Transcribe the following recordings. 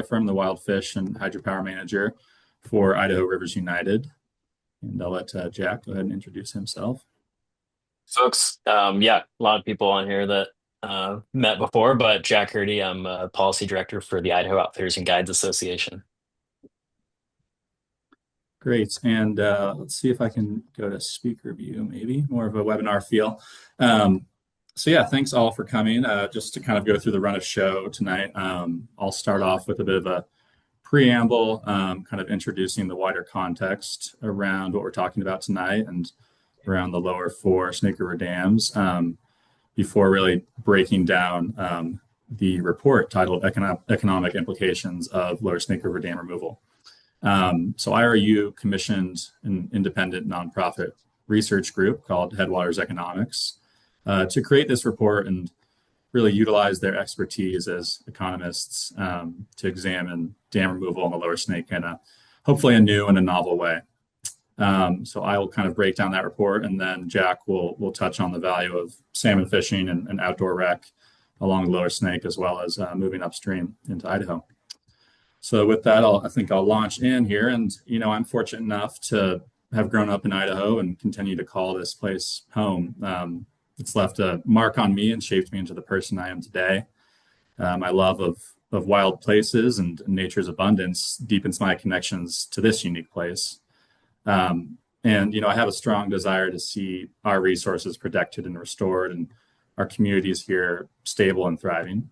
Pfeiffer. I'm the wild fish and hydropower manager for Idaho Rivers United. And I'll let Jack go ahead and introduce himself. Folks, yeah, a lot of people on here that met before, but Jack Hurty, I'm a policy director for the Idaho Outfitters and Guides Association. Great. And let's see if I can go to speaker view, maybe more of a webinar feel. So yeah, thanks all for coming. Just to kind of go through the run of show tonight, I'll start off with a bit of a preamble, kind of introducing the wider context around what we're talking about tonight and around the lower four Snake River dams, before really breaking down the report titled Economic Implications of Lower Snake River Dam Removal. So IRU commissioned an independent nonprofit research group called Headwaters Economics to create this report and really utilize their expertise as economists to examine dam removal on the Lower Snake in hopefully a new and a novel way. So I will kind of break down that report, and then Jack will touch on the value of salmon fishing and outdoor rec along the Lower Snake, as well as moving upstream into Idaho. So with that, I think I'll launch in here. And, I'm fortunate enough to have grown up in Idaho and continue to call this place home. It's left a mark on me and shaped me into the person I am today. My love of wild places and nature's abundance deepens my connections to this unique place. And, I have a strong desire to see our resources protected and restored and our communities here stable and thriving.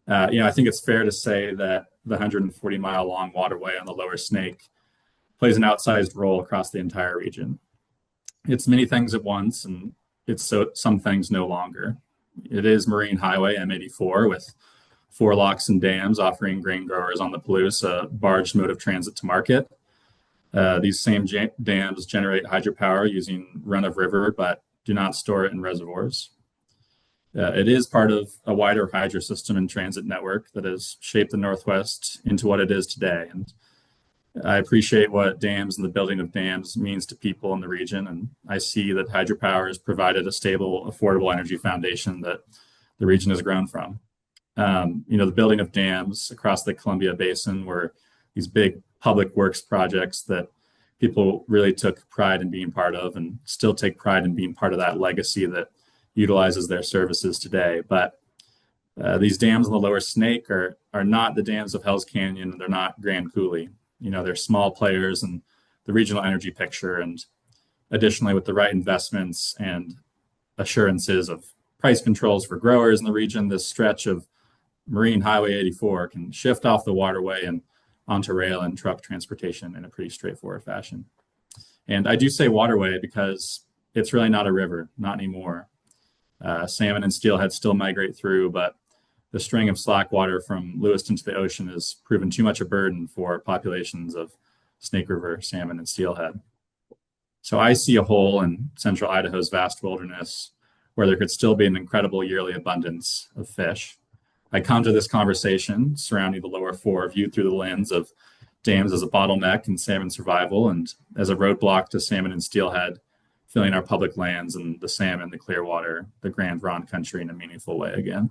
I think it's fair to say that the 140-mile long waterway on the Lower Snake plays an outsized role across the entire region. It's many things at once, and it's some things no longer. It is Marine Highway M84 with 4 locks and dams offering grain growers on the Palouse a barged mode of transit to market. These same dams generate hydropower using run-of-river, but do not store it in reservoirs. It is part of a wider hydro system and transit network that has shaped the Northwest into what it is today. And I appreciate what dams and the building of dams means to people in the region. And I see that hydropower has provided a stable, affordable energy foundation that the region has grown from. The building of dams across the Columbia Basin were these big public works projects that people really took pride in being part of and still take pride in being part of that legacy that utilizes their services today. But these dams on the Lower Snake are not the dams of Hell's Canyon, and they're not Grand Coulee. They're small players in the regional energy picture. And additionally, with the right investments and assurances of price controls for growers in the region, this stretch of Marine Highway 84 can shift off the waterway and onto rail and truck transportation in a pretty straightforward fashion. And I do say waterway because it's really not a river, not anymore. Salmon and steelhead still migrate through, but the string of slack water from Lewiston to the ocean has proven too much a burden for populations of Snake River salmon and steelhead. So I see a hole in central Idaho's vast wilderness where there could still be an incredible yearly abundance of fish. I come to this conversation surrounding the lower four viewed through the lens of dams as a bottleneck in salmon survival and as a roadblock to salmon and steelhead filling our public lands and the salmon, the Clearwater, the Grand Ronde country in a meaningful way again.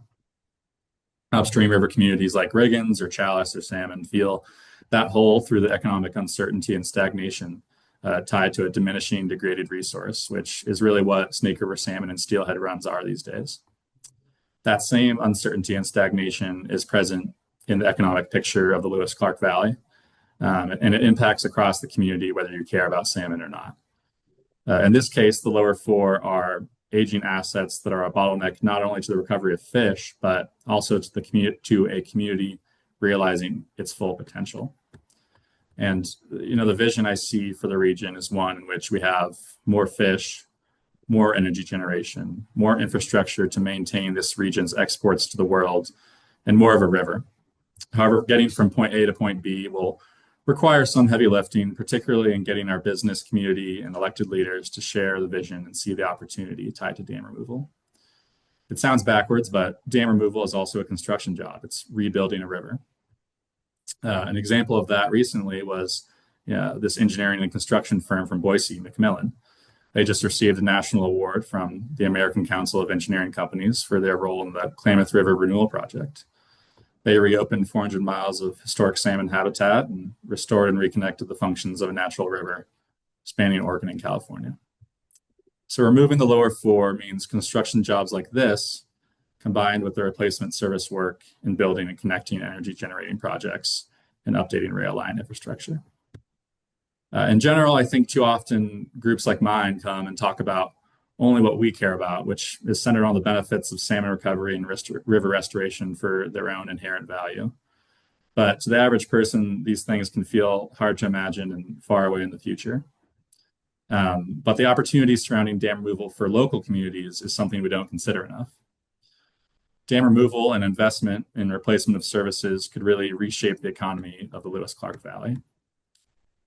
Upstream river communities like Riggins or Chalice or Salmon feel that hole through the economic uncertainty and stagnation tied to a diminishing degraded resource, which is really what Snake River salmon and steelhead runs are these days. That same uncertainty and stagnation is present in the economic picture of the Lewis-Clark Valley, and it impacts across the community whether you care about salmon or not. In this case, the lower four are aging assets that are a bottleneck not only to the recovery of fish, but also to a community realizing its full potential. And the vision I see for the region is one in which we have more fish, more energy generation, more infrastructure to maintain this region's exports to the world, and more of a river. However, getting from point A to point B will require some heavy lifting, particularly in getting our business community and elected leaders to share the vision and see the opportunity tied to dam removal. It sounds backwards, but dam removal is also a construction job. It's rebuilding a river. An example of that recently was this engineering and construction firm from Boise, McMillan. They just received a national award from the American Council of Engineering Companies for their role in the Klamath River Renewal Project. They reopened 400 miles of historic salmon habitat and restored and reconnected the functions of a natural river spanning Oregon and California. So removing the lower four means construction jobs like this, combined with the replacement service work in building and connecting energy generating projects and updating rail line infrastructure. In general, I think too often groups like mine come and talk about only what we care about, which is centered on the benefits of salmon recovery and river restoration for their own inherent value. But to the average person, these things can feel hard to imagine and far away in the future. But the opportunities surrounding dam removal for local communities is something we don't consider enough. Dam removal and investment in replacement of services could really reshape the economy of the Lewis-Clark Valley.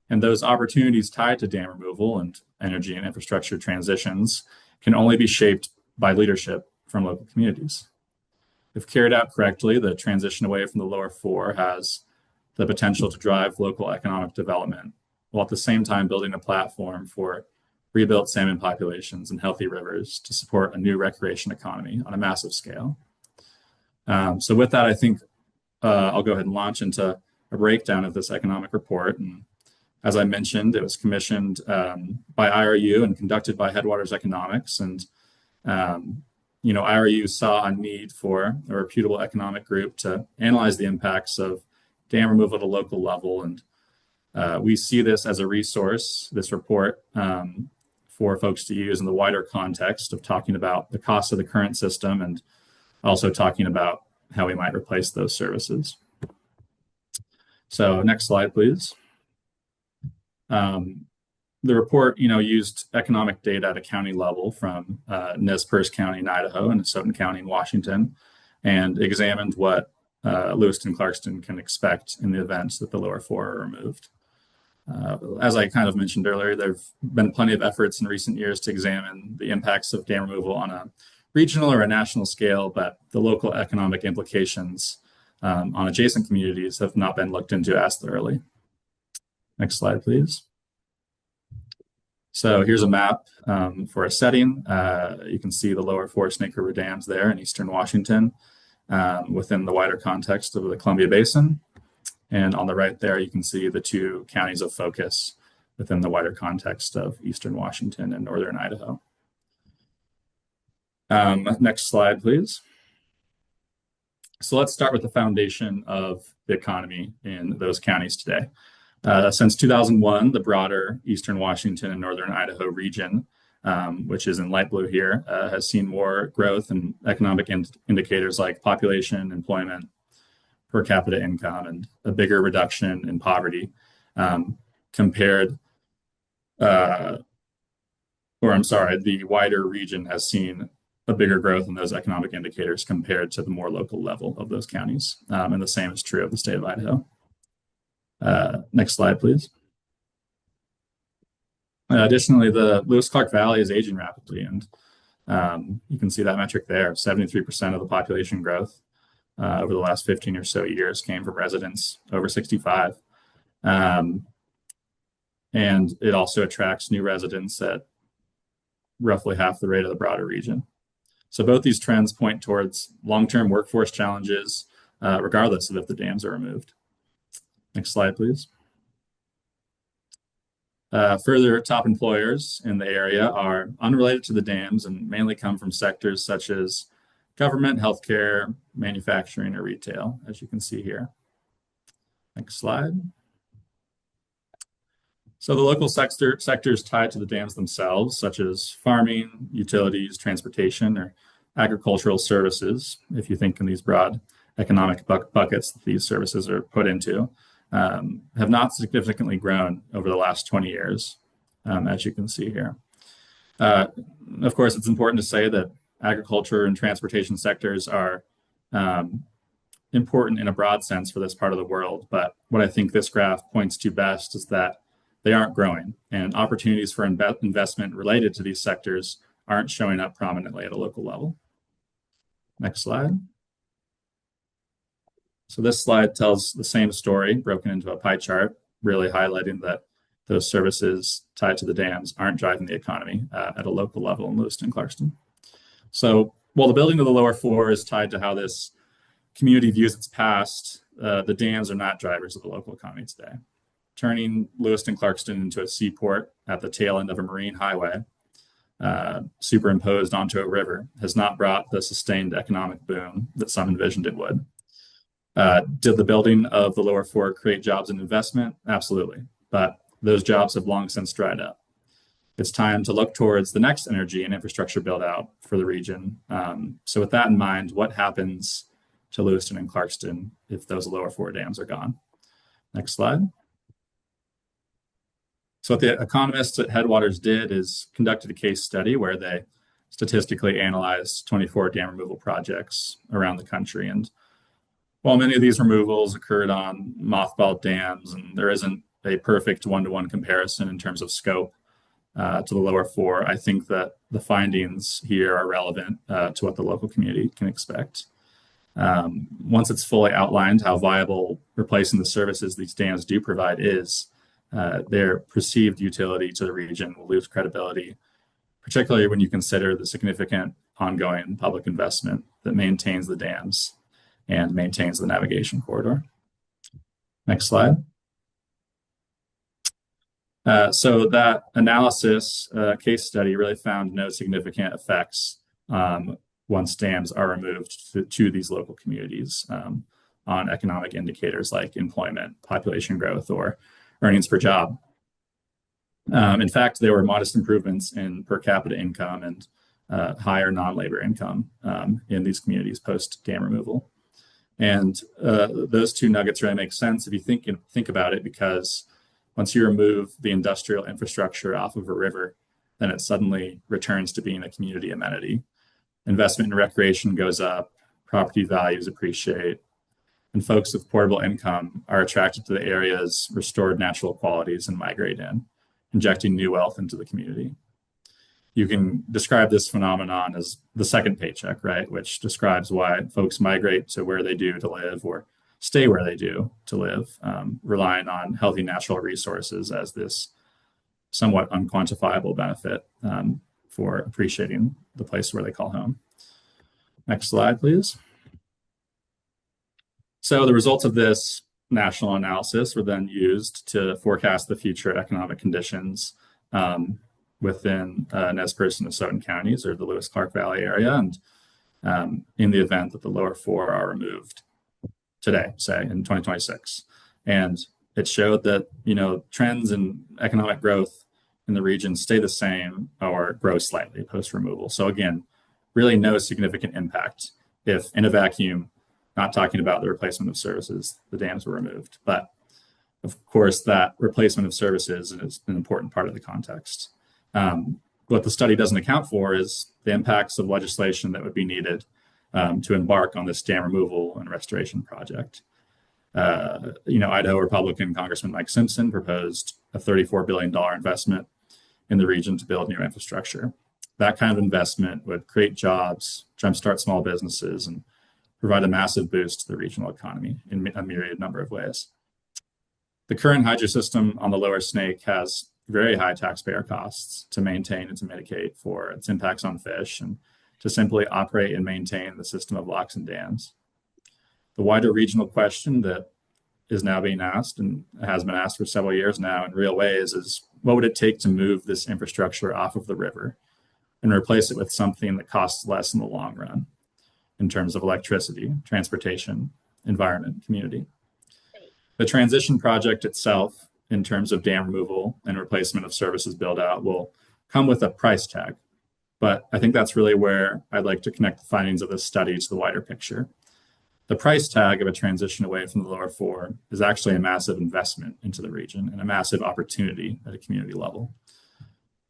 And those opportunities tied to dam removal and energy and infrastructure transitions can only be shaped by leadership from local communities. If carried out correctly, the transition away from the lower four has the potential to drive local economic development, while at the same time building a platform for rebuilt salmon populations and healthy rivers to support a new recreation economy on a massive scale. So with that, I think I'll go ahead and launch into a breakdown of this economic report. And as I mentioned, it was commissioned by IRU and conducted by Headwaters Economics. And IRU saw a need for a reputable economic group to analyze the impacts of dam removal at a local level. And we see this as a resource, this report, for folks to use in the wider context of talking about the cost of the current system and also talking about how we might replace those services. So next slide, please. The report, used economic data at a county level from Nez Perce County in Idaho and Soton County in Washington, and examined what Lewiston Clarkston can expect in the event that the lower four are removed. As I kind of mentioned earlier, there have been plenty of efforts in recent years to examine the impacts of dam removal on a regional or a national scale, but the local economic implications on adjacent communities have not been looked into as thoroughly. Next slide, please. So here's a map for a setting. You can see the lower four Snake River dams there in eastern Washington within the wider context of the Columbia Basin. And on the right there, you can see the two counties of focus within the wider context of eastern Washington and northern Idaho. Next slide, please. So let's start with the foundation of the economy in those counties today. Since 2001, the broader eastern Washington and northern Idaho region, which is in light blue here, has seen more growth in economic indicators like population, employment, per capita income, and a bigger reduction in poverty the wider region has seen a bigger growth in those economic indicators compared to the more local level of those counties. And the same is true of the state of Idaho. Next slide, please. Additionally, the Lewis-Clark Valley is aging rapidly, and you can see that metric there. 73% of the population growth over the last 15 or so years came from residents over 65. And it also attracts new residents at roughly half the rate of the broader region. So both these trends point towards long-term workforce challenges, regardless of if the dams are removed. Next slide, please. Further top employers in the area are unrelated to the dams and mainly come from sectors such as government, healthcare, manufacturing, or retail, as you can see here. Next slide. So the local sectors tied to the dams themselves, such as farming, utilities, transportation, or agricultural services, if you think in these broad economic buckets that these services are put into, have not significantly grown over the last 20 years, as you can see here. Of course, it's important to say that agriculture and transportation sectors are important in a broad sense for this part of the world, but what I think this graph points to best is that they aren't growing, and opportunities for investment related to these sectors aren't showing up prominently at a local level. Next slide. So this slide tells the same story broken into a pie chart, really highlighting that those services tied to the dams aren't driving the economy at a local level in Lewiston Clarkston. So while the building of the lower four is tied to how this community views its past, the dams are not drivers of the local economy today. Turning Lewiston Clarkston into a seaport at the tail end of a marine highway, superimposed onto a river, has not brought the sustained economic boom that some envisioned it would. Did the building of the lower fork create jobs and investment? Absolutely. But those jobs have long since dried up. It's time to look towards the next energy and infrastructure build out for the region. So with that in mind, what happens to Lewiston and Clarkston if those lower four dams are gone? Next slide. So what the economists at Headwaters did is conducted a case study where they statistically analyzed 24 dam removal projects around the country. And while many of these removals occurred on mothballed dams, and there isn't a perfect one-to-one comparison in terms of scope to the lower four, I think that the findings here are relevant to what the local community can expect. Once it's fully outlined how viable replacing the services these dams do provide is, their perceived utility to the region will lose credibility, particularly when you consider the significant ongoing public investment that maintains the dams and maintains the navigation corridor. Next slide. So that analysis case study really found no significant effects once dams are removed to these local communities on economic indicators like employment, population growth, or earnings per job. In fact, there were modest improvements in per capita income and higher non-labor income in these communities post-dam removal. And those two nuggets really make sense if you think about it, because once you remove the industrial infrastructure off of a river, then it suddenly returns to being a community amenity. Investment in recreation goes up, property values appreciate, and folks with portable income are attracted to the area's restored natural qualities and migrate in, injecting new wealth into the community. You can describe this phenomenon as the second paycheck, right? Which describes why folks migrate to where they do to live or stay where they do to live, relying on healthy natural resources as this somewhat unquantifiable benefit for appreciating the place where they call home. Next slide, please. So the results of this national analysis were then used to forecast the future economic conditions within Nez Perce and Asotin counties, or the Lewis-Clark Valley area, and in the event that the lower four are removed today, say in 2026. And it showed that, trends in economic growth in the region stay the same or grow slightly post-removal. So again, really no significant impact if in a vacuum, not talking about the replacement of services, the dams were removed. But of course, that replacement of services is an important part of the context. What the study doesn't account for is the impacts of legislation that would be needed to embark on this dam removal and restoration project. Idaho Republican Congressman Mike Simpson proposed a $34 billion investment in the region to build new infrastructure. That kind of investment would create jobs, jumpstart small businesses, and provide a massive boost to the regional economy in a myriad number of ways. The current hydro system on the lower Snake has very high taxpayer costs to maintain and to mitigate for its impacts on fish and to simply operate and maintain the system of locks and dams. The wider regional question that is now being asked and has been asked for several years now in real ways is, what would it take to move this infrastructure off of the river and replace it with something that costs less in the long run in terms of electricity, transportation, environment, community? The transition project itself, in terms of dam removal and replacement of services build out, will come with a price tag. But I think that's really where I'd like to connect the findings of this study to the wider picture. The price tag of a transition away from the lower four is actually a massive investment into the region and a massive opportunity at a community level.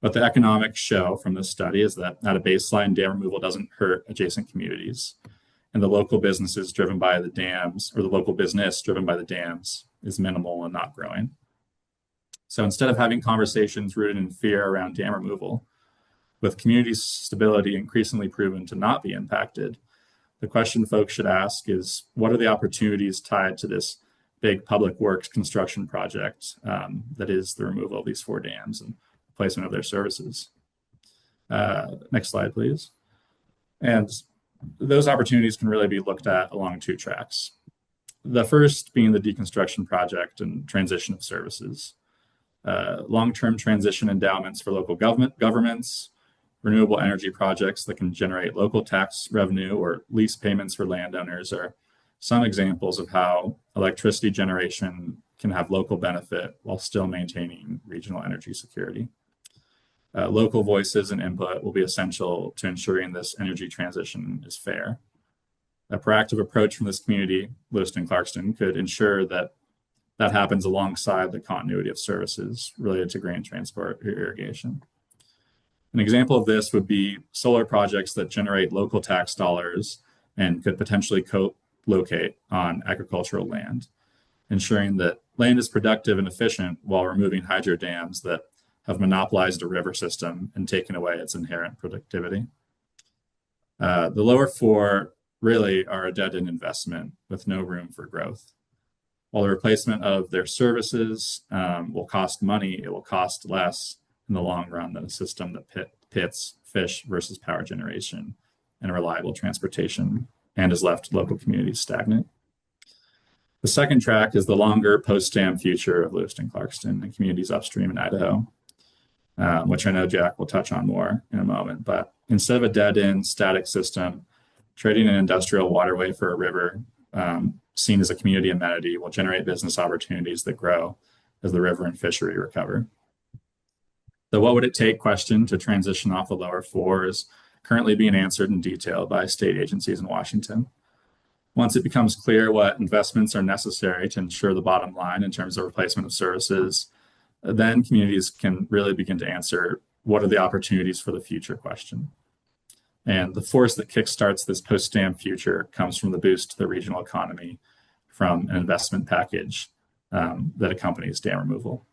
What the economics show from this study is that at a baseline, dam removal doesn't hurt adjacent communities. And the local businesses driven by the dams, or the local business driven by the dams, is minimal and not growing. So instead of having conversations rooted in fear around dam removal, with community stability increasingly proven to not be impacted, the question folks should ask is, what are the opportunities tied to this big public works construction project that is the removal of these four dams and placement of their services? Next slide, please. And Those opportunities can really be looked at along two tracks. The first being the deconstruction project and transition of services, long-term transition endowments for local governments, renewable energy projects that can generate local tax revenue or lease payments for landowners are some examples of how electricity generation can have local benefit while still maintaining regional energy security. Local voices and input will be essential to ensuring this energy transition is fair. A proactive approach from this community, Lewiston Clarkston, could ensure that that happens alongside the continuity of services related to grain transport or irrigation. An example of this would be solar projects that generate local tax dollars and could potentially co-locate on agricultural land, ensuring that land is productive and efficient while removing hydro dams that have monopolized a river system and taken away its inherent productivity. The lower four really are a dead-end investment with no room for growth. While the replacement of their services will cost money, it will cost less in the long run than a system that pits fish versus power generation and reliable transportation and has left local communities stagnant. The second track is the longer post-dam future of Lewiston Clarkston and communities upstream in Idaho, which I know Jack will touch on more in a moment. But instead of a dead-end static system, trading an industrial waterway for a river seen as a community amenity will generate business opportunities that grow as the river and fishery recover. The what would it take question to transition off the lower four is currently being answered in detail by state agencies in Washington. Once it becomes clear what investments are necessary to ensure the bottom line in terms of replacement of services, then communities can really begin to answer what are the opportunities for the future question. And the force that kickstarts this post-dam future comes from the boost to the regional economy from an investment package that accompanies dam removal.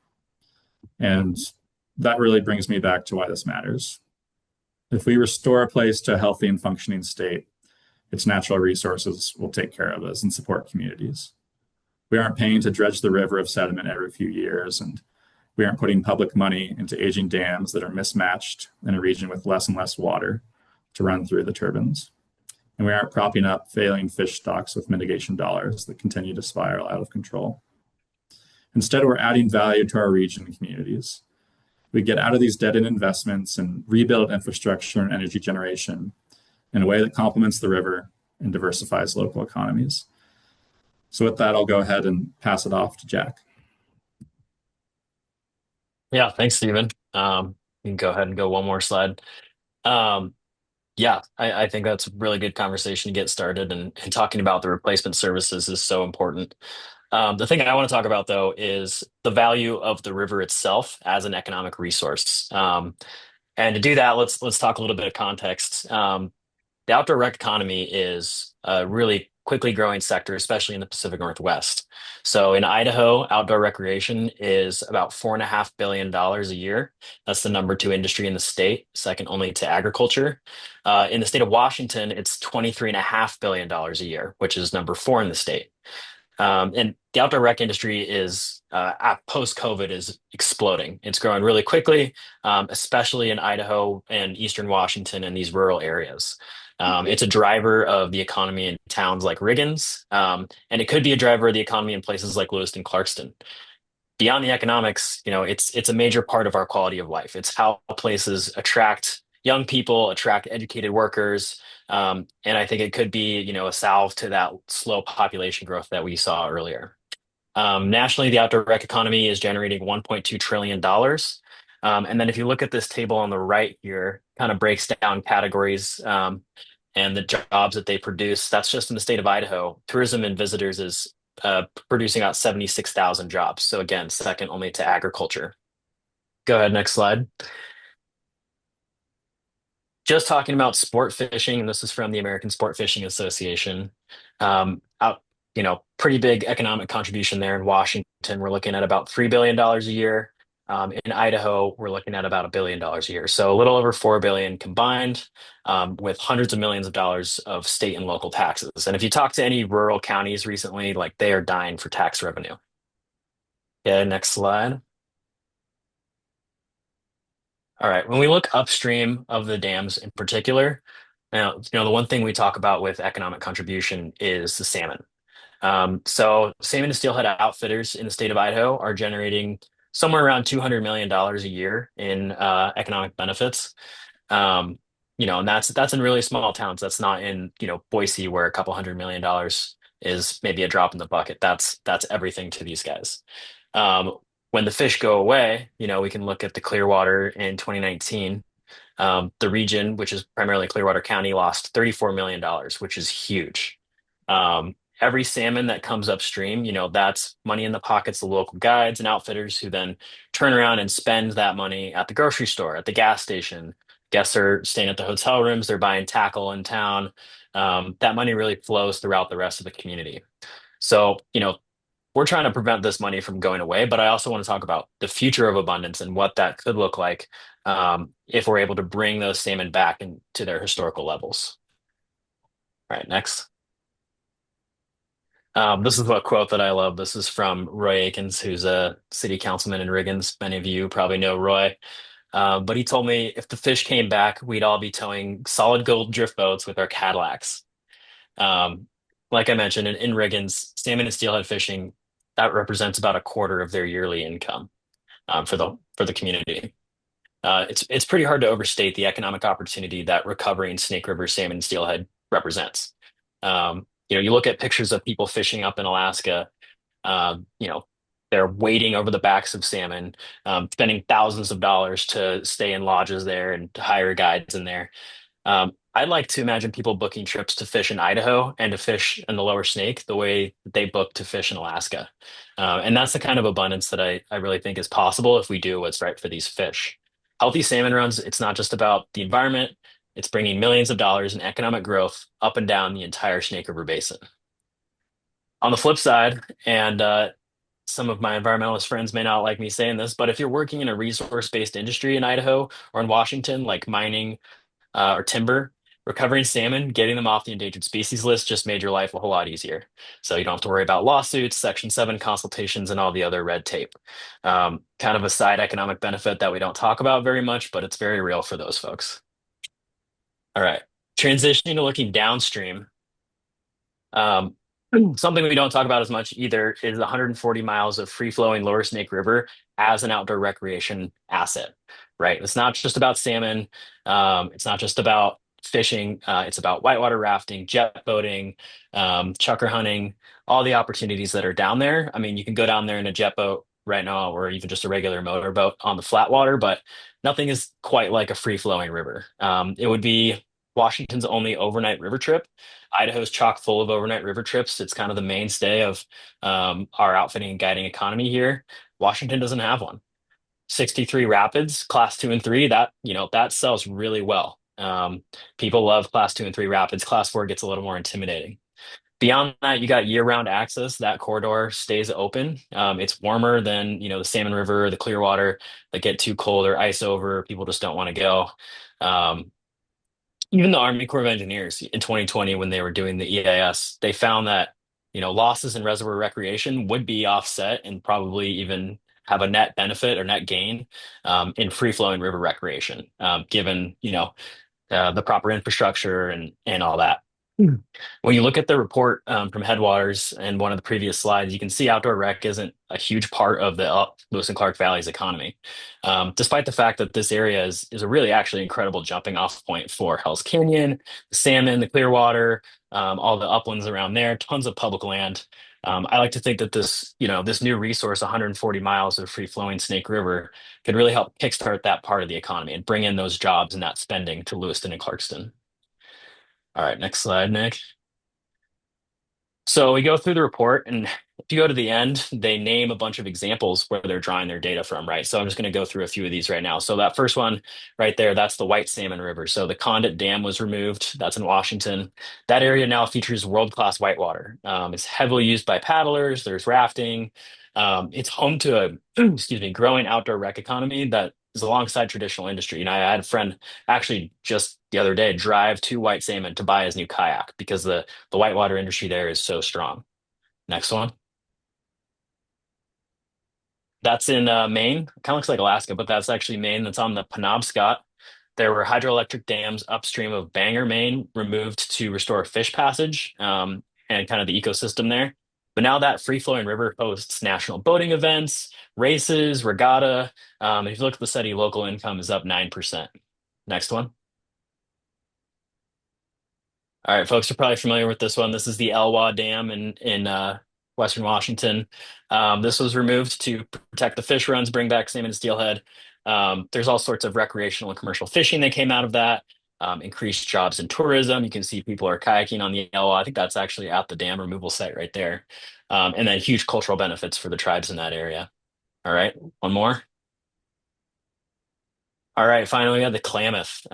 And that really brings me back to why this matters. If we restore a place to a healthy and functioning state, its natural resources will take care of us and support communities. We aren't paying to dredge the river of sediment every few years, and we aren't putting public money into aging dams that are mismatched in a region with less and less water to run through the turbines. And we aren't propping up failing fish stocks with mitigation dollars that continue to spiral out of control. Instead, we're adding value to our region and communities. We get out of these dead-end investments and rebuild infrastructure and energy generation in a way that complements the river and diversifies local economies. So with that, I'll go ahead and pass it off to Jack. Yeah, thanks, Stephen. You can go ahead and go one more slide. Um, yeah, I think that's a really good conversation to get started, and talking about the replacement services is so important. The thing I want to talk about, though, is the value of the river itself as an economic resource. And to do that, let's talk a little bit of context. The outdoor rec economy is a really quickly growing sector, especially in the Pacific Northwest. So in Idaho, outdoor recreation is about $4.5 billion a year. That's the number two industry in the state, second only to agriculture. In the state of Washington, it's $23.5 billion a year, which is number four in the state. And the outdoor rec industry is post-COVID is exploding. It's growing really quickly, especially in Idaho and Eastern Washington and these rural areas. It's a driver of the economy in towns like Riggins, and it could be a driver of the economy in places like Lewiston, Clarkston. Beyond the economics, it's a major part of our quality of life. It's how places attract young people, attract educated workers, and I think it could be, a salve to that slow population growth that we saw earlier. Nationally, the outdoor rec economy is generating $1.2 trillion. And then if you look at this table on the right here, kind of breaks down categories and the jobs that they produce. That's just in the state of Idaho. Tourism and visitors is producing about 76,000 jobs. So again, second only to agriculture. Go ahead, next slide. Just talking about sport fishing, and this is from the American Sport Fishing Association. Out, pretty big economic contribution there in Washington. We're looking at about $3 billion a year. In Idaho, we're looking at about $1 billion a year. So a little over 4 billion combined, with hundreds of millions of dollars of state and local taxes. And if you talk to any rural counties recently, like they are dying for tax revenue. Yeah, next slide. All right. When we look upstream of the dams in particular, Now, the one thing we talk about with economic contribution is the salmon. So salmon and steelhead outfitters in the state of Idaho are generating somewhere around $200 million a year in economic benefits. Um, and that's in really small towns. That's not in, Boise, where a couple $100 million is maybe a drop in the bucket. That's everything to these guys. Um, when the fish go away, we can look at the Clearwater in 2019. The region, which is primarily Clearwater County, lost $34 million, which is huge. Every salmon that comes upstream, that's money in the pockets of local guides and outfitters who then turn around and spend that money at the grocery store, at the gas station. Guests are staying at the hotel rooms, they're buying tackle in town. That money really flows throughout the rest of the community. So, we're trying to prevent this money from going away, but I also want to talk about the future of abundance and what that could look like if we're able to bring those salmon back into their historical levels. All right, next. This is a quote that I love. This is from Roy Akins, who's a city councilman in Riggins. Many of you probably know Roy. But he told me if the fish came back, we'd all be towing solid gold drift boats with our Cadillacs. Um, like I mentioned, in Riggins, salmon and steelhead fishing, that represents about a quarter of their yearly income for the community. It's pretty hard to overstate the economic opportunity that recovering Snake River salmon and steelhead represents. You look at pictures of people fishing up in Alaska. Um, you know, they're wading over the backs of salmon, spending thousands of dollars to stay in lodges there and to hire guides in there. I'd like to imagine people booking trips to fish in Idaho and to fish in the lower Snake the way that they book to fish in Alaska. And that's the kind of abundance that I really think is possible if we do what's right for these fish. Healthy salmon runs, it's not just about the environment, it's bringing millions of dollars in economic growth up and down the entire Snake River Basin. On the flip side, and some of my environmentalist friends may not like me saying this, but if you're working in a resource-based industry in Idaho or in Washington, like mining, or timber, recovering salmon, getting them off the endangered species list just made your life a whole lot easier. So you don't have to worry about lawsuits, Section 7 consultations, and all the other red tape. Kind of a side economic benefit that we don't talk about very much, but it's very real for those folks. All right. Transitioning to looking downstream. Um, Something we don't talk about as much either is the 140 miles of free-flowing Lower Snake River as an outdoor recreation asset, right? It's not just about salmon. It's not just about fishing. It's about whitewater rafting, jet boating, chukar hunting, all the opportunities that are down there. I mean, you can go down there in a jet boat right now, or even just a regular motorboat on the flat water, but nothing is quite like a free-flowing river. It would be Washington's only overnight river trip. Idaho's chock full of overnight river trips. It's kind of the mainstay of our outfitting and guiding economy here. Washington doesn't have one. 63 Rapids, class 2 and 3, that sells really well. People love class 2 and 3 Rapids. Class 4 gets a little more intimidating. Beyond that, you got year-round access. That corridor stays open. It's warmer than, the Salmon River or the Clearwater that get too cold or ice over. People just don't want to go. Um, Even the Army Corps of Engineers in 2020, when they were doing the EIS, they found that, losses in reservoir recreation would be offset and probably even have a net benefit or net gain in free-flowing river recreation, given, the proper infrastructure and all that. When you look at the report from Headwaters and one of the previous slides, you can see outdoor rec isn't a huge part of the Lewis and Clark Valley's economy, despite the fact that this area is a really actually incredible jumping off point for Hell's Canyon, the salmon, the Clearwater, all the uplands around there, tons of public land. I like to think that this new resource, 140 miles of free flowing Snake River, could really help kickstart that part of the economy and bring in those jobs and that spending to Lewiston and Clarkston. All right, next slide, Nick. So we go through the report, and if you go to the end, they name a bunch of examples where they're drawing their data from, right? So I'm just going to go through a few of these right now. So that first one right there, that's the White Salmon River. So the Condit Dam was removed. That's in Washington. That area now features world-class whitewater. It's heavily used by paddlers. There's rafting. It's home to a, excuse me, growing outdoor rec economy that is alongside traditional industry. And I had a friend actually just the other day drive to White Salmon to buy his new kayak because the whitewater industry there is so strong. Next one. That's in Maine. Kind of looks like Alaska, but that's actually Maine. That's on the Penobscot. There were hydroelectric dams upstream of Bangor, Maine, removed to restore fish passage and kind of the ecosystem there. But now that free-flowing river hosts national boating events, races, regatta. If you look at the study, local income is up 9%. Next one. All right, folks are probably familiar with this one. This is the Elwha Dam in Western Washington. This was removed to protect the fish runs, bring back salmon and steelhead. There's all sorts of recreational and commercial fishing that came out of that. Increased jobs in tourism. You can see people are kayaking on the Elwha. I think that's actually at the dam removal site right there. And then huge cultural benefits for the tribes in that area. All right, one more. All right, finally, we have the Klamath.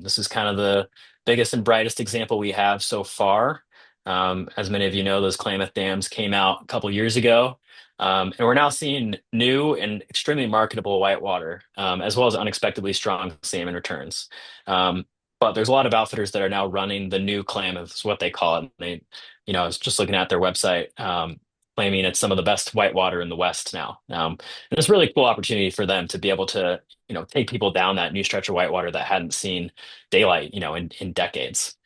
This is kind of the biggest and brightest example we have so far. As many of you know, those Klamath dams came out a couple years ago, and we're now seeing new and extremely marketable whitewater, as well as unexpectedly strong salmon returns. But there's a lot of outfitters that are now running the new Klamath, is what they call it. I was just looking at their website, claiming it's some of the best whitewater in the West now. And it's a really cool opportunity for them to be able to take people down that new stretch of whitewater that hadn't seen daylight, in decades.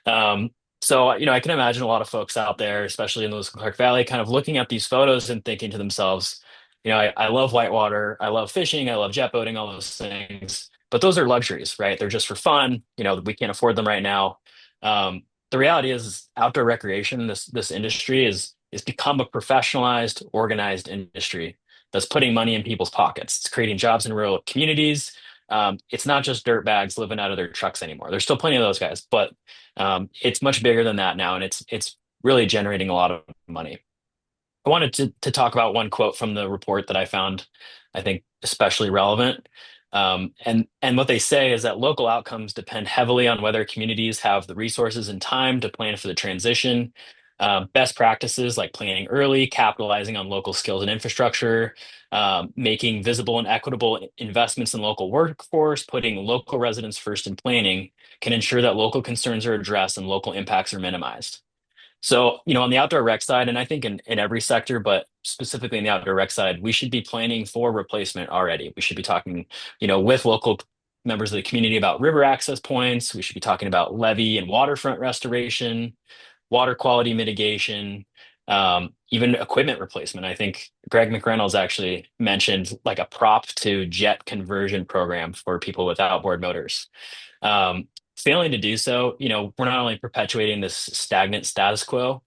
Um, so, I can imagine a lot of folks out there, especially in the Clark Valley, kind of looking at these photos and thinking to themselves, I love whitewater, I love fishing, I love jet boating, all those things, but those are luxuries, right? They're just for fun. We can't afford them right now. The reality is outdoor recreation, this industry is become a professionalized, organized industry that's putting money in people's pockets. It's creating jobs in rural communities. It's not just dirt bags living out of their trucks anymore. There's still plenty of those guys, but it's much bigger than that now, and it's really generating a lot of money. I wanted to talk about one quote from the report that I found, I think, especially relevant. And what they say is that local outcomes depend heavily on whether communities have the resources and time to plan for the transition. Best practices like planning early, capitalizing on local skills and infrastructure, making visible and equitable investments in local workforce, putting local residents first in planning can ensure that local concerns are addressed and local impacts are minimized. So, on the outdoor rec side, and I think in every sector, but specifically in the outdoor rec side, we should be planning for replacement already. We should be talking, with local members of the community about river access points. We should be talking about levee and waterfront restoration, water quality mitigation, even equipment replacement. I think Greg McReynolds actually mentioned like a prop to jet conversion program for people with outboard motors. Um, Failing to do so, we're not only perpetuating this stagnant status quo,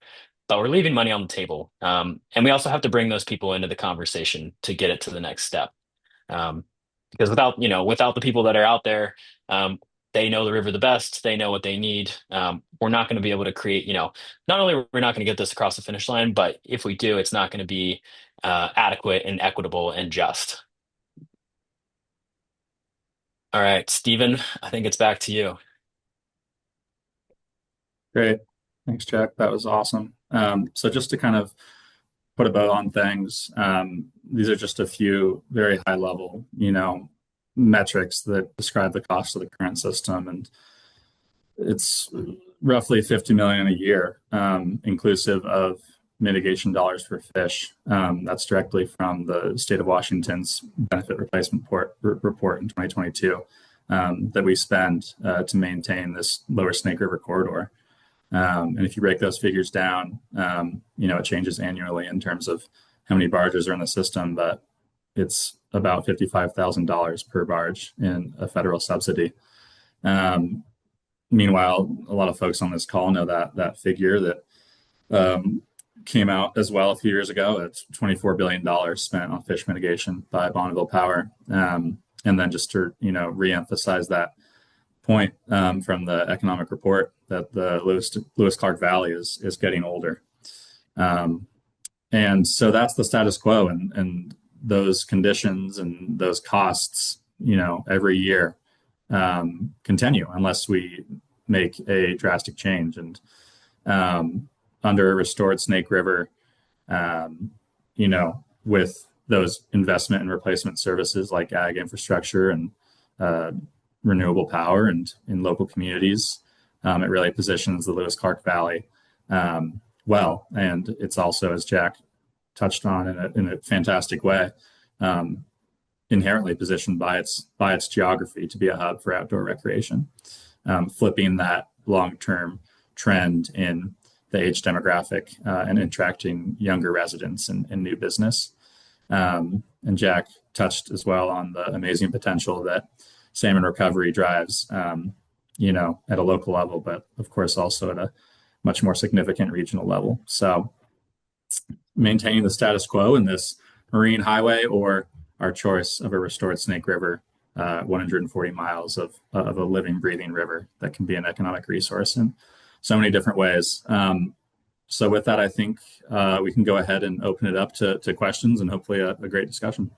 but we're leaving money on the table. And we also have to bring those people into the conversation to get it to the next step. Um, because without the people that are out there, they know the river the best. They know what they need. We're not going to be able to create, not only we're not going to get this across the finish line, but if we do, it's not going to be adequate and equitable and just. All right, Stephen, I think it's back to you. Great. Thanks, Jack. That was awesome. So just to kind of put a bow on things, these are just a few very high level, metrics that describe the cost of the current system. And it's roughly 50 million a year, inclusive of mitigation dollars for fish. That's directly from the state of Washington's benefit replacement report in 2022 that we spend to maintain this lower Snake River corridor. And if you break those figures down, it changes annually in terms of how many barges are in the system, but it's about $55,000 per barge in a federal subsidy. Meanwhile, a lot of folks on this call know that figure that came out as well a few years ago. It's $24 billion spent on fish mitigation by Bonneville Power. And then just to reemphasize that point from the economic report that the Lewis Clark Valley is getting older. And so that's the status quo, and those conditions and those costs, every year continue unless we make a drastic change. And under a restored Snake River, with those investment and replacement services like ag infrastructure and renewable power and in local communities, it really positions the Lewis Clark Valley well. And it's also, as Jack touched on in a fantastic way, inherently positioned by its geography to be a hub for outdoor recreation, flipping that long-term trend in the age demographic and attracting younger residents and new business. And Jack touched as well on the amazing potential that salmon recovery drives, at a local level, but of course also at a much more significant regional level. So maintaining the status quo in this marine highway or our choice of a restored Snake River, 140 miles of a living, breathing river that can be an economic resource in so many different ways. So with that, I think we can go ahead and open it up to questions and hopefully a great discussion.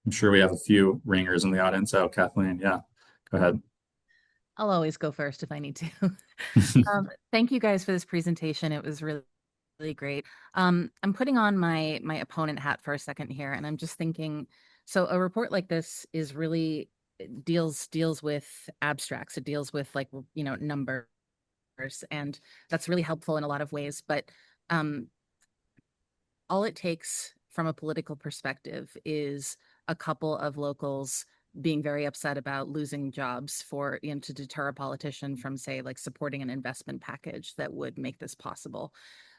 I'm sure we have a few ringers in the audience. Oh, Kathleen, yeah, go ahead. I'll always go first if I need to. Thank you guys for this presentation. It was really, really great. I'm putting on my opponent hat for a second here, and I'm just thinking, so a report like this is really deals with abstracts. It deals with like, numbers, and that's really helpful in a lot of ways. But um, all it takes from a political perspective is a couple of locals being very upset about losing jobs for, to deter a politician from, say, like supporting an investment package that would make this possible.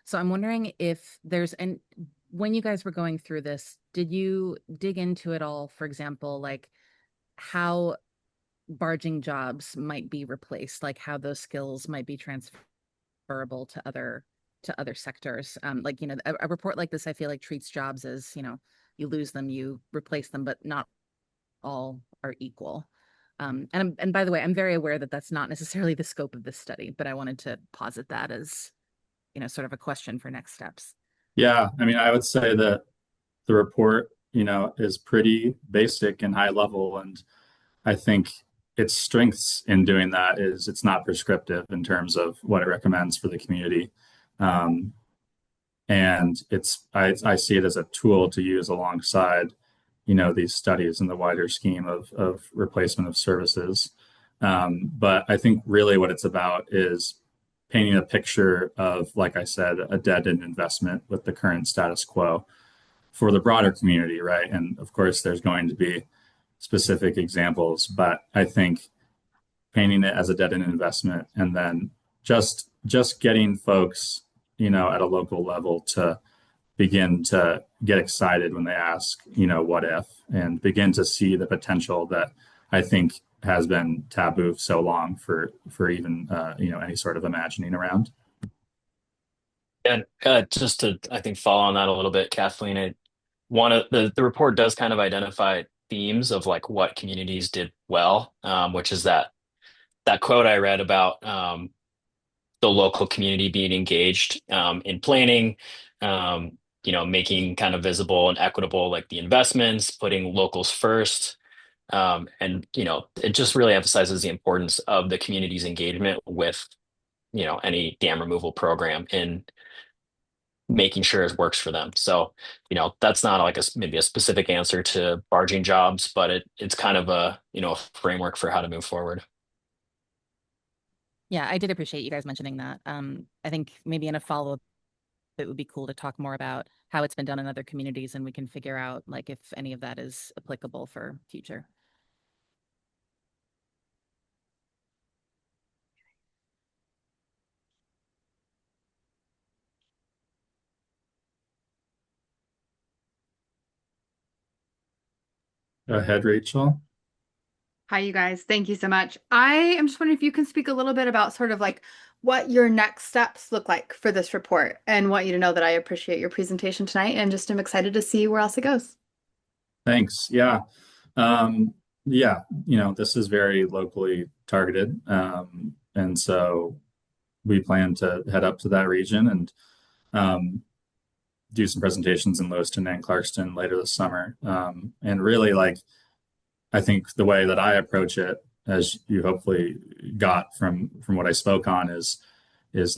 So I'm wondering if and when you guys were going through this, did you dig into it all, for example, like how barging jobs might be replaced, like how those skills might be transferable to other sectors? Like, a report like this, I feel like treats jobs as, you lose them, you replace them, but not all are equal. And by the way, I'm very aware that that's not necessarily the scope of this study, but I wanted to posit that as, sort of a question for next steps. Yeah, I mean, I would say that the report, is pretty basic and high level, and I think its strengths in doing that is it's not prescriptive in terms of what it recommends for the community. Um, and I see it as a tool to use alongside, these studies in the wider scheme of replacement of services. But I think really what it's about is painting a picture of, like I said, a dead-end investment with the current status quo for the broader community, right? And of course, there's going to be specific examples, but I think painting it as a dead-end investment and then just getting folks, at a local level to begin to get excited when they ask, what if, and begin to see the potential that I think has been taboo so long for even any sort of imagining around. And just to, I think, follow on that a little bit, Kathleen, one of the report does kind of identify themes of like what communities did well, which is that quote I read about the local community being engaged in planning, making kind of visible and equitable like the investments, putting locals first. And it just really emphasizes the importance of the community's engagement with, any dam removal program in making sure it works for them. So, that's not like maybe a specific answer to barging jobs, but it's kind of a framework for how to move forward. Yeah, I did appreciate you guys mentioning that. I think maybe in a follow-up, it would be cool to talk more about how it's been done in other communities, and we can figure out like if any of that is applicable for future. Go ahead, Rachel. Hi, you guys. Thank you so much. I am just wondering if you can speak a little bit about sort of like what your next steps look like for this report, and want you to know that I appreciate your presentation tonight and just am excited to see where else it goes. Thanks. Yeah. Yeah, this is very locally targeted. And so we plan to head up to that region and do some presentations in Lewiston and Clarkston later this summer. And really, like, I think the way that I approach it, as you hopefully got from what I spoke on, is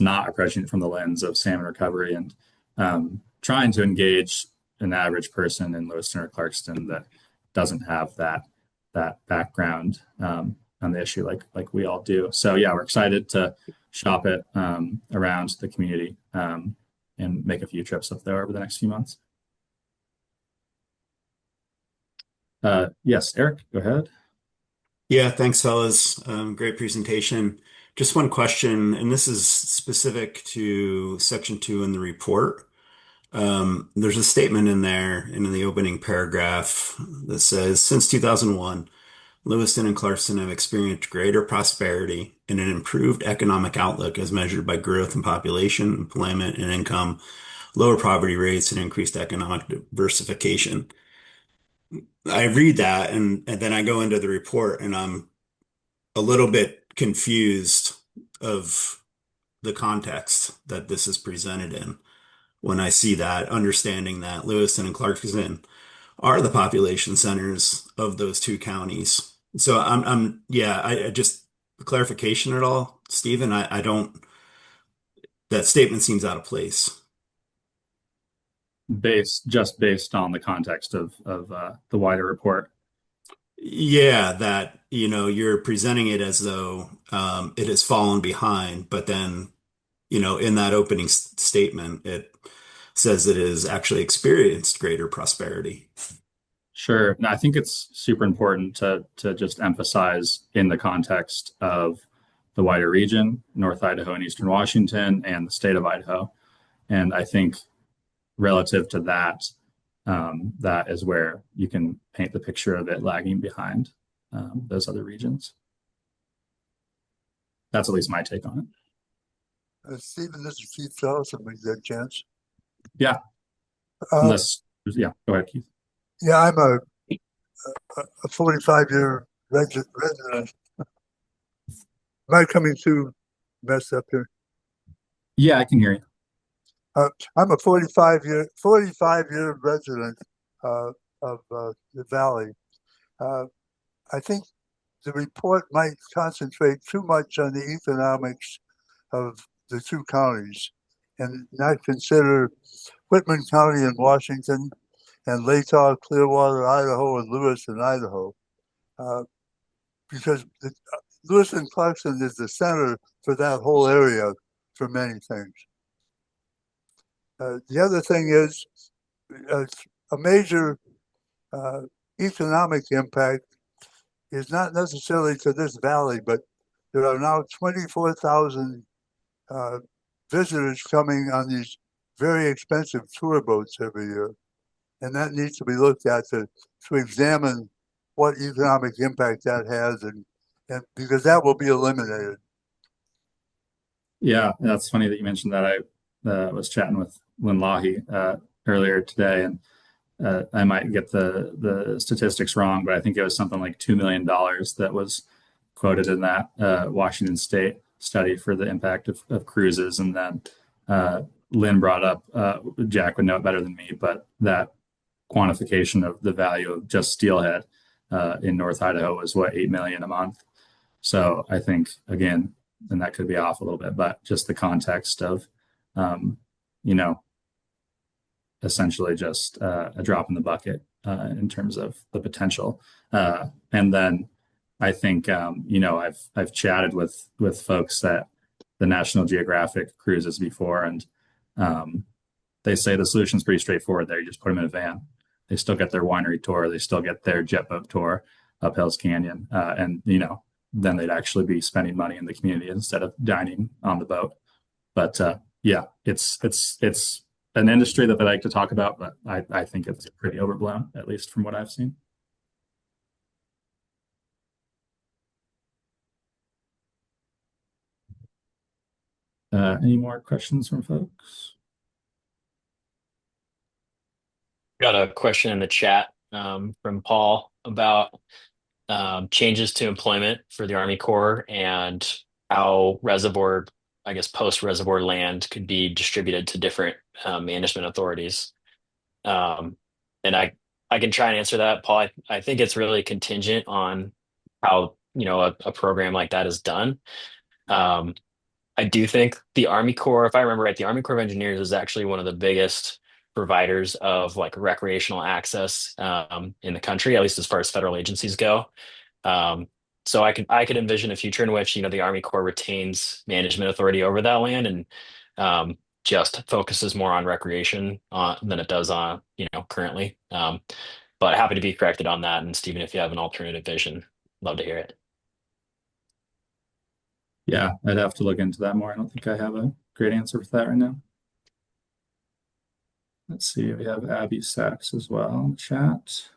not approaching it from the lens of salmon recovery and trying to engage an average person in Lewiston or Clarkston that doesn't have that background. on the issue like we all do. So yeah, we're excited to shop it around the community and make a few trips up there over the next few months. Yes, Eric, go ahead. Yeah, thanks, fellas. Great presentation. Just one question, and this is specific to section 2 in the report. There's a statement in there in the opening paragraph that says, since 2001, Lewiston and Clarkston have experienced greater prosperity and an improved economic outlook as measured by growth in population, employment, and income, lower poverty rates, and increased economic diversification. I read that and then I go into the report and I'm a little bit confused of the context that this is presented in when I see that, understanding that Lewiston and Clarkston are the population centers of those two counties. So yeah, I just clarification at all, Stephen. I don't, that statement seems out of place. Based on the context of the wider report. Yeah, that, you're presenting it as though it has fallen behind, but then, in that opening statement, it says it has actually experienced greater prosperity. Sure. No, I think it's super important to just emphasize in the context of the wider region, North Idaho and Eastern Washington, and the state of Idaho. And I think relative to that, that is where you can paint the picture of it lagging behind those other regions. That's at least my take on it. Stephen, this is Keith Fellowson. When you get a chance. Yeah. Yeah, go ahead, Keith. Yeah, I'm a 45-year resident. Am I coming through messed up here? Yeah, I can hear you. I'm a 45-year resident of the valley. I think the report might concentrate too much on the economics of the two counties and not consider Whitman County in Washington and Latah, Clearwater, Idaho, and Lewiston, Idaho. Because Lewiston Clarkston is the center for that whole area for many things. The other thing is a major economic impact is not necessarily to this valley, but there are now 24,000 visitors coming on these very expensive tour boats every year. And that needs to be looked at to examine what economic impact that has, and because that will be eliminated. Yeah, that's funny that you mentioned that. I was chatting with Lynn Lahi earlier today, and I might get the statistics wrong, but I think it was something like $2 million that was quoted in that Washington State study for the impact of cruises. And then Lynn brought up, Jack would know it better than me, but that quantification of the value of just steelhead in North Idaho was what, 8 million a month. So I think, again, and that could be off a little bit, but just the context of essentially just a drop in the bucket in terms of the potential. And then I think I've chatted with folks at the National Geographic cruises before, and they say the solution's pretty straightforward there. You just put them in a van. They still get their winery tour. They still get their jet boat tour up Hell's Canyon. And then they'd actually be spending money in the community instead of dining on the boat. But yeah, it's an industry that they like to talk about, but I think it's pretty overblown, at least from what I've seen. Any more questions from folks? Got a question in the chat from Paul about changes to employment for the Army Corps and how reservoir, I guess, post-reservoir land could be distributed to different management authorities. And I can try and answer that, Paul. I think it's really contingent on how, a program like that is done. I do think the Army Corps, if I remember right, the Army Corps of Engineers is actually one of the biggest providers of like recreational access in the country, at least as far as federal agencies go. So I could envision a future in which, the Army Corps retains management authority over that land and just focuses more on recreation than it does on, currently. But happy to be corrected on that. And Stephen, if you have an alternative vision, love to hear it. Yeah, I'd have to look into that more. I don't think I have a great answer for that right now. Let's see. We have Abby Sachs as well in the chat.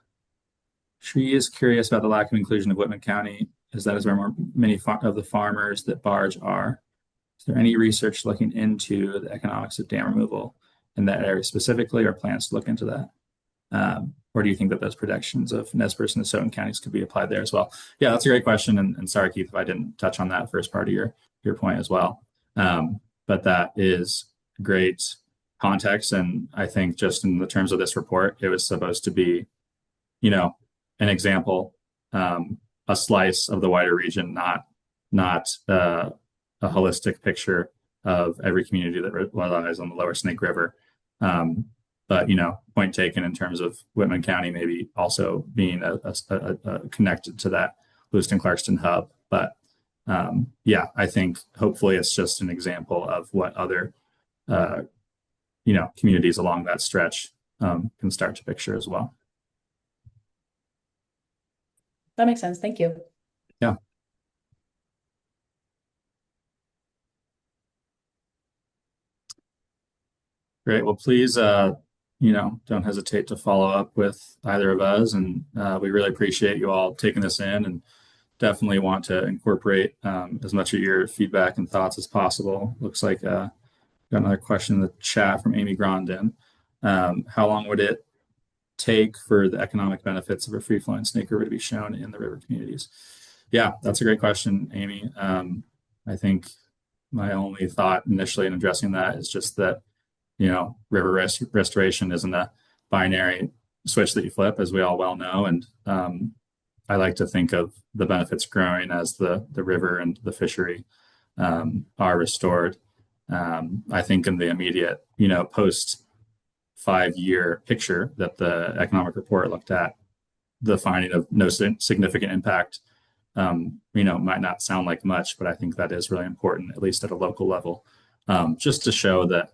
She is curious about the lack of inclusion of Whitman County, as that is where many of the farmers that barge are. Is there any research looking into the economics of dam removal in that area specifically, or plans to look into that? Or do you think that those predictions of Nez Perce and Nez counties could be applied there as well? Yeah, that's a great question. And sorry, Keith, if I didn't touch on that first part of your point as well. But that is great context. And I think just in the terms of this report, it was supposed to be, an example, a slice of the wider region, not a holistic picture of every community that relies on the lower Snake River. But point taken in terms of Whitman County maybe also being a connected to that Lewiston-Clarkston hub. But yeah, I think hopefully it's just an example of what other communities along that stretch can start to picture as well. That makes sense. Thank you. Yeah. Great. Well, please, don't hesitate to follow up with either of us. And we really appreciate you all taking this in and definitely want to incorporate as much of your feedback and thoughts as possible. Looks like got another question in the chat from Amy Grondin. How long would it take for the economic benefits of a free-flowing Snake River to be shown in the river communities? Yeah, that's a great question, Amy. I think my only thought initially in addressing that is just that, river restoration isn't a binary switch that you flip, as we all well know. And I like to think of the benefits growing as the river and the fishery are restored. I think in the immediate, post 5-year picture that the economic report looked at, the finding of no significant impact, might not sound like much, but I think that is really important, at least at a local level, just to show that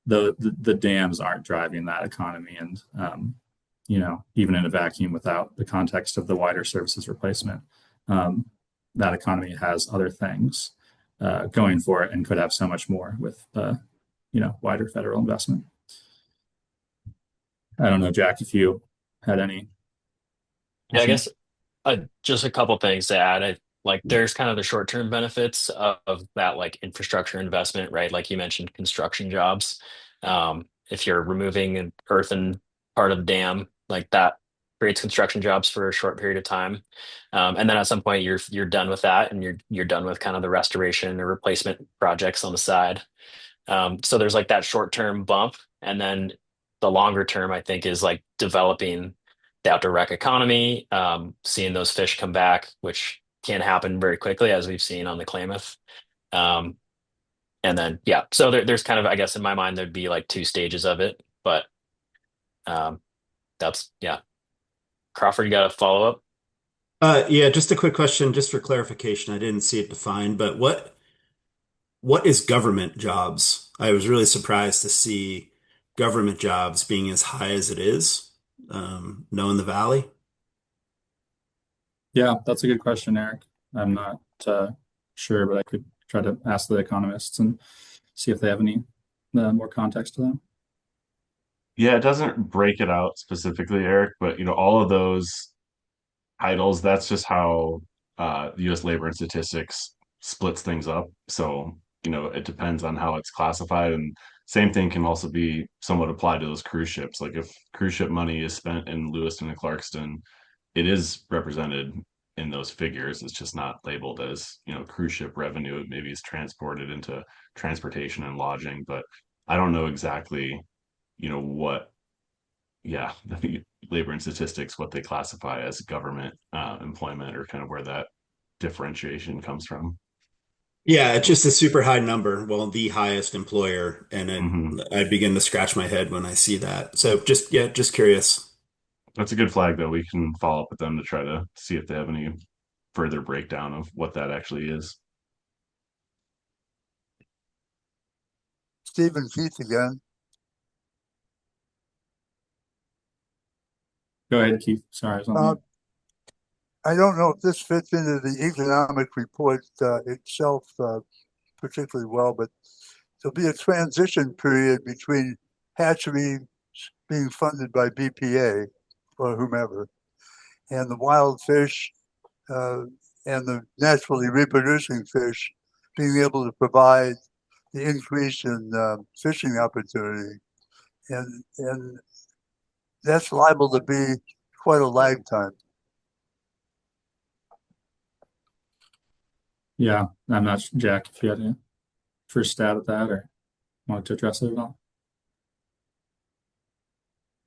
the dams aren't driving that economy. And, even in a vacuum without the context of the wider services replacement, that economy has other things going for it and could have so much more with, wider federal investment. I don't know, Jack, if you had any. Yeah, I guess just a couple things to add. There's kind of the short-term benefits of that, like infrastructure investment, right? Like you mentioned, construction jobs. If you're removing an earthen part of the dam, like that creates construction jobs for a short period of time, and then at some point you're done with that, and you're done with kind of the restoration or replacement projects on the side. So there's like that short-term bump, and then the longer term, I think, is like developing the outdoor rec economy, seeing those fish come back, which can happen very quickly, as we've seen on the Klamath. And then, yeah, so there's kind of, I guess, in my mind, there'd be like two stages of it, but yeah. Crawford, you got a follow up? Yeah, just a quick question, just for clarification. I didn't see it defined, but what is government jobs? I was really surprised to see government jobs being as high as it is, knowing the valley. Yeah, that's a good question, Eric. I'm not sure, but I could try to ask the economists and see if they have any more context to that. Yeah, it doesn't break it out specifically, Eric, but all of those titles, that's just how the U.S. Labor and Statistics splits things up. So, it depends on how it's classified. And same thing can also be somewhat applied to those cruise ships. Like if cruise ship money is spent in Lewiston and Clarkston, it is represented in those figures. It's just not labeled as, cruise ship revenue. It maybe is transported into transportation and lodging, but I don't know exactly, what, yeah, the labor and statistics, what they classify as government employment, or kind of where that differentiation comes from. Yeah, it's just a super high number. Well, the highest employer, and Mhm. I begin to scratch my head when I see that. So just curious. That's a good flag, though. We can follow up with them to try to see if they have any further breakdown of what that actually is. Stephen Keith again. Go ahead, Keith. Sorry, I was on mute. I don't know if this fits into the economic report itself particularly well, but there'll be a transition period between hatchery being funded by BPA or whomever, and the wild fish and the naturally reproducing fish being able to provide the increase in fishing opportunity. And that's liable to be quite a lag time. Yeah, I'm not sure, Jack, if you had a first stab at that or wanted to address it at all.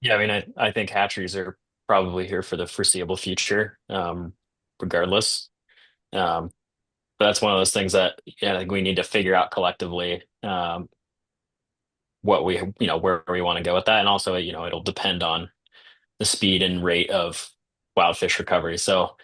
Yeah, I mean, I think hatcheries are probably here for the foreseeable future, regardless. Um, but that's one of those things that I think we need to figure out collectively, what we, where we want to go with that. And also, it'll depend on the speed and rate of wild fish recovery. So,